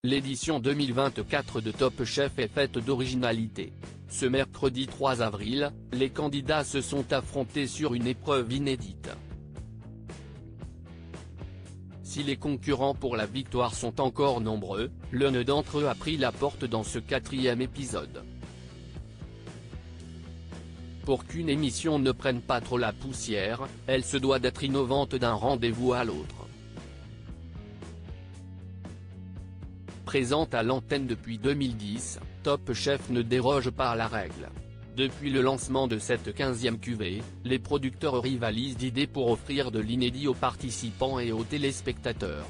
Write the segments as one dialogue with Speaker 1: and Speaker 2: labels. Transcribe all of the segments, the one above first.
Speaker 1: L'édition 2024 de Top Chef est faite d'originalité. Ce mercredi 3 avril, les candidats se sont affrontés sur une épreuve inédite. Si les concurrents pour la victoire sont encore nombreux, l'un d'entre eux a pris la porte dans ce 4e épisode. Pour qu'une émission ne prenne pas trop la poussière, elle se doit d'être innovante d'un rendez-vous à l'autre. Présente à l'antenne depuis 2010, Top Chef ne déroge pas à la règle. Depuis le lancement de cette 15e cuvée, les producteurs rivalisent d'idées pour offrir de l'inédit aux participants et aux téléspectateurs.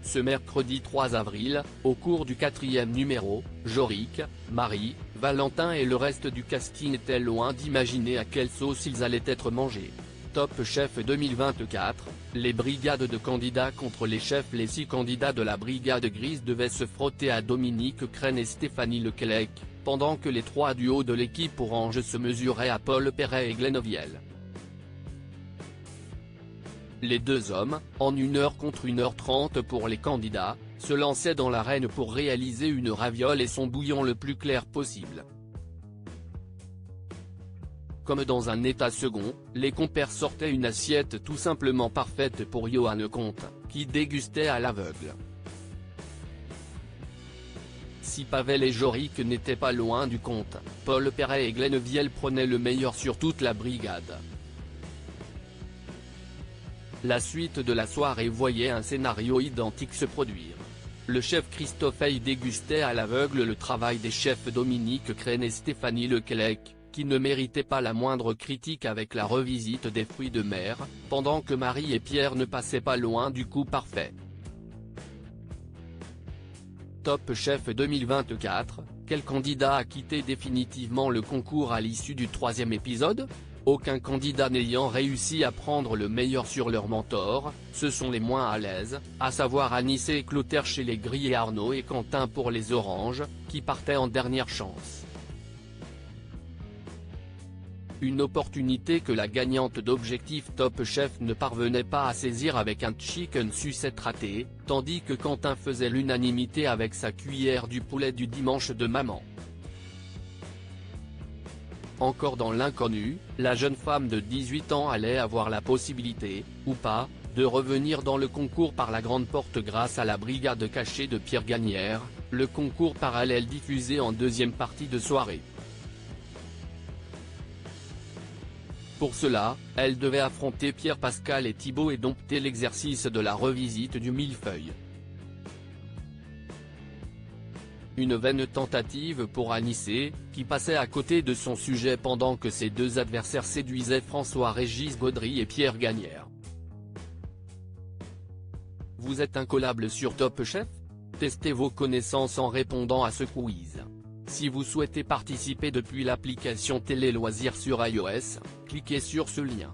Speaker 1: Ce mercredi 3 avril, au cours du 4e numéro, Jorik, Marie, Valentin et le reste du casting étaient loin d'imaginer à quelle sauce ils allaient être mangés. Top Chef 2024, les brigades de candidats contre les chefs. Les 6 candidats de la brigade grise devaient se frotter à Dominique Crène et Stéphanie Leclèc, pendant que les 3 duos de l'équipe orange se mesuraient à Paul Perret et Glenn Oviel. Les 2 hommes, en 1 heure contre 1h30 pour les candidats, se lançaient dans l'arène pour réaliser une raviole et son bouillon le plus clair possible. Comme dans un état second, les compères sortaient une assiette tout simplement parfaite pour Johan Comte, qui dégustait à l'aveugle. Si Pavel et Jorik n'étaient pas loin du compte, Paul Perret et Glenn Oviel prenaient le meilleur sur toute la brigade. La suite de la soirée voyait un scénario identique se produire. Le chef Christophe Hay dégustait à l'aveugle le travail des chefs Dominique Crène et Stéphanie Leclèc, qui ne méritaient pas la moindre critique avec la revisite des fruits de mer, pendant que Marie et Pierre ne passaient pas loin du coup parfait. Top Chef 2024, quel candidat a quitté définitivement le concours à l'issue du 3e épisode ? Aucun candidat n'ayant réussi à prendre le meilleur sur leur mentor, ce sont les moins à l'aise, à savoir Anissé et Clotaire chez les gris et Arnaud et Quentin pour les oranges, qui partaient en dernière chance. Une opportunité que la gagnante d'Objectif Top Chef ne parvenait pas à saisir avec un chicken sucette raté, tandis que Quentin faisait l'unanimité avec sa cuillère du poulet du dimanche de maman. Encore dans l'inconnu, la jeune femme de 18 ans allait avoir la possibilité, ou pas, de revenir dans le concours par la grande porte grâce à la brigade cachée de Pierre Gagnère, le concours parallèle diffusé en 2e partie de soirée. Pour cela, elle devait affronter Pierre Pascal et Thibaut et dompter l'exercice de la revisite du millefeuille. Une vaine tentative pour Anissé, qui passait à côté de son sujet pendant que ses 2 adversaires séduisaient François-Régis Gaudry et Pierre Gagnère. Vous êtes incollable sur Top Chef ? Testez vos connaissances en répondant à ce quiz. Si vous souhaitez participer depuis l'application Télé Loisirs sur iOS, cliquez sur ce lien.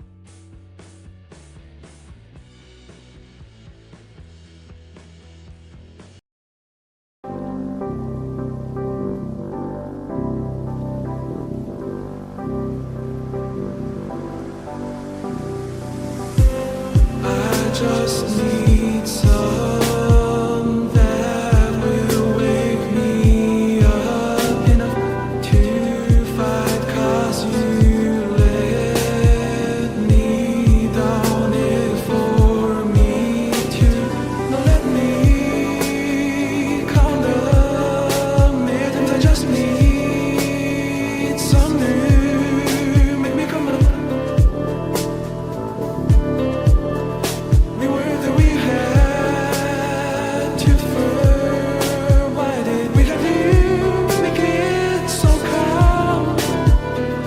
Speaker 2: Just